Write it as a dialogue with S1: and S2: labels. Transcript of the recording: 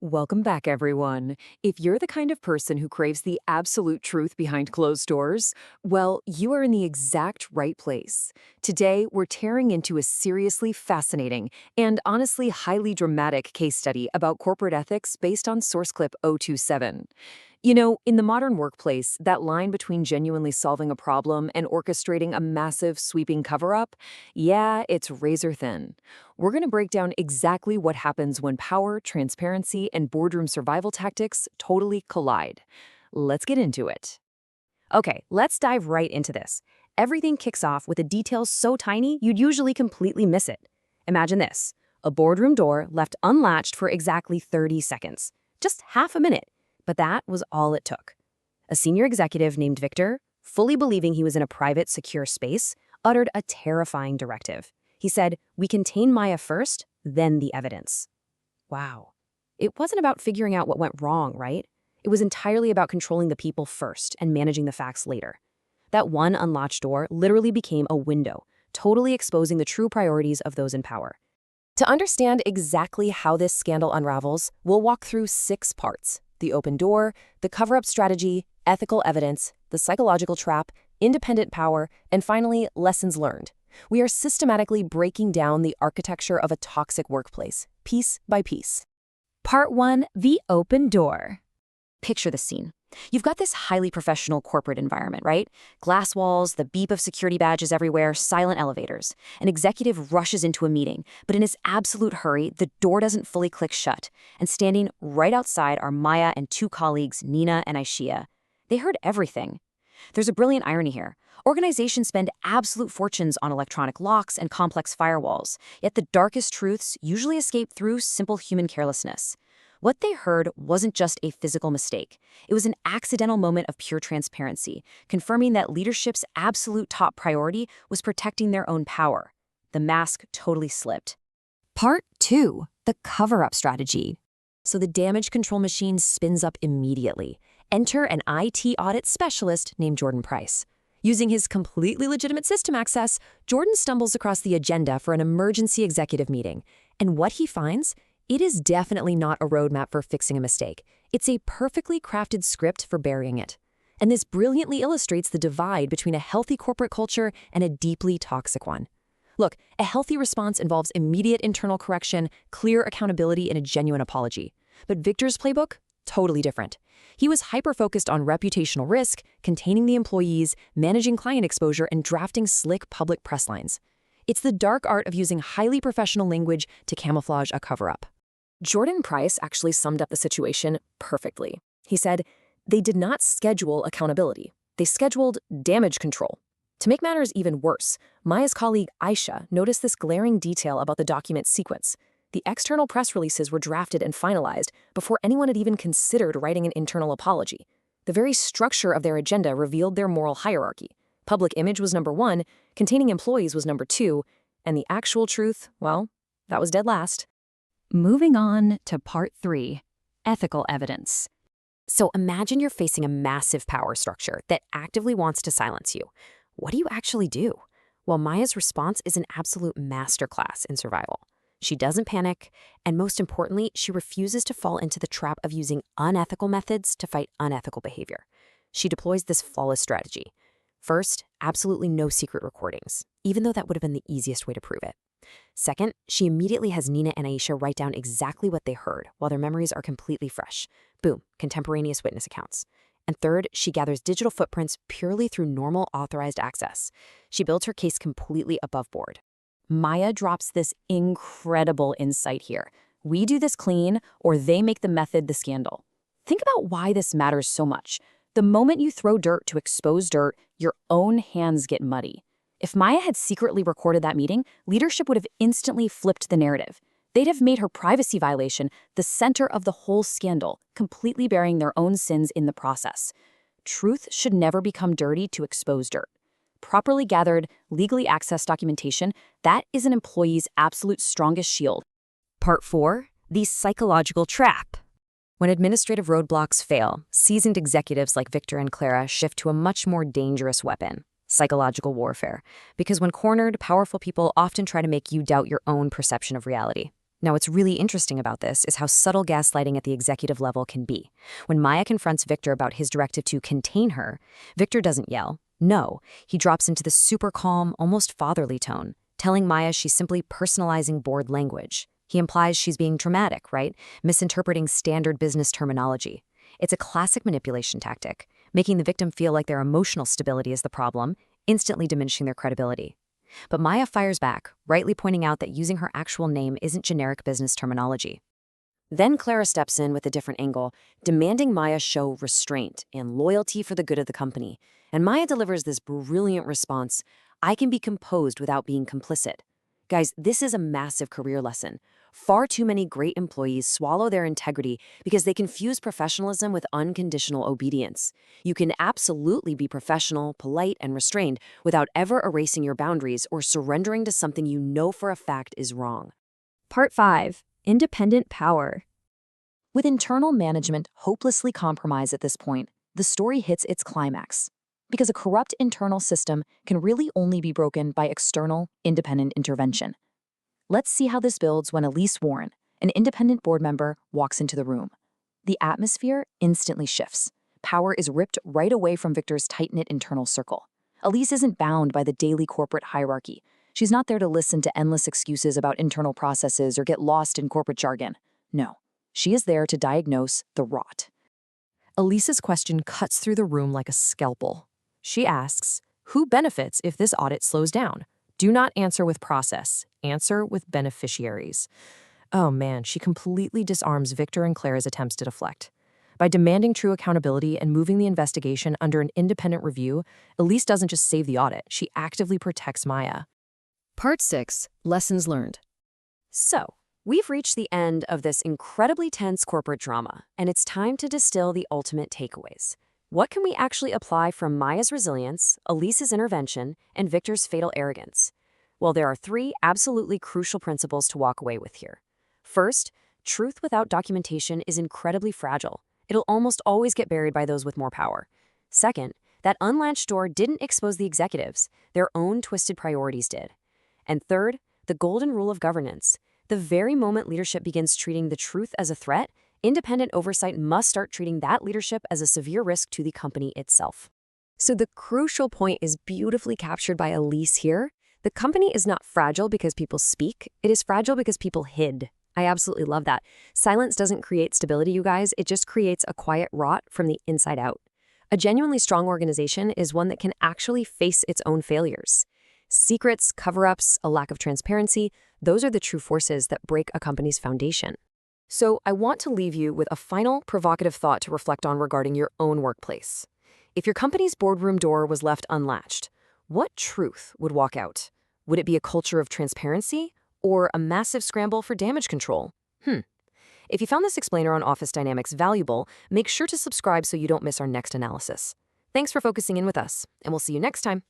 S1: Welcome back, everyone. If you're the kind of person who craves the absolute truth behind closed doors, well, you are in the exact right place. Today, we're tearing into a seriously fascinating and honestly highly dramatic case study about corporate ethics based on source clip 027. You know, in the modern workplace, that line between genuinely solving a problem and orchestrating a massive, sweeping cover-up, yeah, it's razor thin. We're going to break down exactly what happens when power, transparency, and boardroom survival tactics totally collide. Let's get into it.
S2: Okay, let's dive right into this. Everything kicks off with a detail so tiny you'd usually completely miss it. Imagine this, a boardroom door left unlatched for exactly 30 seconds. Just half a minute. But that was all it took. A senior executive named Victor, fully believing he was in a private, secure space, uttered a terrifying directive. He said, "We contain Maya first, then the evidence." Wow. It wasn't about figuring out what went wrong, right? It was entirely about controlling the people first and managing the facts later. That one unlatched door literally became a window, totally exposing the true priorities of those in power. To understand exactly how this scandal unravels, we'll walk through 6 parts: the open door, the cover-up strategy, ethical evidence, the psychological trap, independent power, and finally, lessons learned. We are systematically breaking down the architecture of a toxic workplace, piece by piece.
S1: Part 1, the open door. Picture the scene. You've got this highly professional corporate environment, right? Glass walls, the beep of security badges everywhere, silent elevators. An executive rushes into a meeting, but in his absolute hurry, the door doesn't fully click shut. And standing right outside are Maya and 2 colleagues, Nina and Aishia. They heard everything. There's a brilliant irony here. Organizations spend absolute fortunes on electronic locks and complex firewalls, yet the darkest truths usually escape through simple human carelessness. What they heard wasn't just a physical mistake. It was an accidental moment of pure transparency, confirming that leadership's absolute top priority was protecting their own power. The mask totally slipped. Part 2, the cover-up strategy. So the damage control machine spins up immediately. Enter an IT audit specialist named Jordan Price. Using his completely legitimate system access, Jordan stumbles across the agenda for an emergency executive meeting. And what he finds? It is definitely not a roadmap for fixing a mistake. It's a perfectly crafted script for burying it. And this brilliantly illustrates the divide between a healthy corporate culture and a deeply toxic one. Look, a healthy response involves immediate internal correction, clear accountability, and a genuine apology. But Victor's playbook? Totally different. He was hyper-focused on reputational risk, containing the employees, managing client exposure, and drafting slick public press lines. It's the dark art of using highly professional language to camouflage a cover-up. Jordan Price actually summed up the situation perfectly. He said, "They did not schedule accountability. They scheduled damage control." To make matters even worse, Maya's colleague Aisha noticed this glaring detail about the document sequence. The external press releases were drafted and finalized before anyone had even considered writing an internal apology. The very structure of their agenda revealed their moral hierarchy. Public image was number 1, containing employees was number 2, and the actual truth, well, that was dead last. Moving on to part 3, ethical evidence. So imagine you're facing a massive power structure that actively wants to silence you. What do you actually do? Well, Maya's response is an absolute masterclass in survival. She doesn't panic, and most importantly, she refuses to fall into the trap of using unethical methods to fight unethical behavior. She deploys this flawless strategy. First, absolutely no secret recordings, even though that would have been the easiest way to prove it. Second, she immediately has Nina and Aisha write down exactly what they heard while their memories are completely fresh. Boom, contemporaneous witness accounts. And third, she gathers digital footprints purely through normal authorized access. She builds her case completely above board. Maya drops this incredible insight here. We do this clean, or they make the method the scandal. Think about why this matters so much. The moment you throw dirt to expose dirt, your own hands get muddy. If Maya had secretly recorded that meeting, leadership would have instantly flipped the narrative. They'd have made her privacy violation the center of the whole scandal, completely burying their own sins in the process. Truth should never become dirty to expose dirt. Properly gathered, legally accessed documentation, that is an employee's absolute strongest shield. Part 4, the psychological trap. When administrative roadblocks fail, seasoned executives like Victor and Clara shift to a much more dangerous weapon: psychological warfare. Because when cornered, powerful people often try to make you doubt your own perception of reality.
S2: Now, what's really interesting about this is how subtle gaslighting at the executive level can be. When Maya confronts Victor about his directive to contain her, Victor doesn't yell. No, he drops into the super calm, almost fatherly tone, telling Maya she's simply personalizing board language. He implies she's being dramatic, right? Misinterpreting standard business terminology. It's a classic manipulation tactic, making the victim feel like their emotional stability is the problem, instantly diminishing their credibility. But Maya fires back, rightly pointing out that using her actual name isn't generic business terminology. Then Clara steps in with a different angle, demanding Maya show restraint and loyalty for the good of the company. And Maya delivers this brilliant response: "I can be composed without being complicit." Guys, this is a massive career lesson. Far too many great employees swallow their integrity because they confuse professionalism with unconditional obedience. You can absolutely be professional, polite, and restrained without ever erasing your boundaries or surrendering to something you know for a fact is wrong.
S1: Part 5. Independent Power. With internal management hopelessly compromised at this point, the story hits its climax. Because a corrupt internal system can really only be broken by external, independent intervention. Let's see how this builds when Elise Warren, an independent board member, walks into the room. The atmosphere instantly shifts. Power is ripped right away from Victor's tight-knit internal circle. Elise isn't bound by the daily corporate hierarchy. She's not there to listen to endless excuses about internal processes or get lost in corporate jargon. No, she is there to diagnose the rot.
S2: Elise's question cuts through the room like a scalpel. She asks, who benefits if this audit slows down? Do not answer with process. Answer with beneficiaries. Oh man, she completely disarms Victor and Clara's attempts to deflect. By demanding true accountability and moving the investigation under an independent review, Elise doesn't just save the audit, she actively protects Maya.
S1: Part 6. Lessons learned.
S2: So, we've reached the end of this incredibly tense corporate drama, and it's time to distill the ultimate takeaways. What can we actually apply from Maya's resilience, Elise's intervention, and Victor's fatal arrogance? Well, there are 3 absolutely crucial principles to walk away with here. First, truth without documentation is incredibly fragile. It'll almost always get buried by those with more power. Second, that unlatched door didn't expose the executives. Their own twisted priorities did. And third, the golden rule of governance. The very moment leadership begins treating the truth as a threat, independent oversight must start treating that leadership as a severe risk to the company itself. So the crucial point is beautifully captured by Elise here. The company is not fragile because people speak. It is fragile because people hid. I absolutely love that. Silence doesn't create stability, you guys. It just creates a quiet rot from the inside out. A genuinely strong organization is one that can actually face its own failures. Secrets, cover-ups, a lack of transparency, those are the true forces that break a company's foundation. So I want to leave you with a final provocative thought to reflect on regarding your own workplace. If your company's boardroom door was left unlatched, what truth would walk out? Would it be a culture of transparency or a massive scramble for damage control? If you found this explainer on office dynamics valuable, make sure to subscribe so you don't miss our next analysis. Thanks for focusing in with us, and we'll see you next time.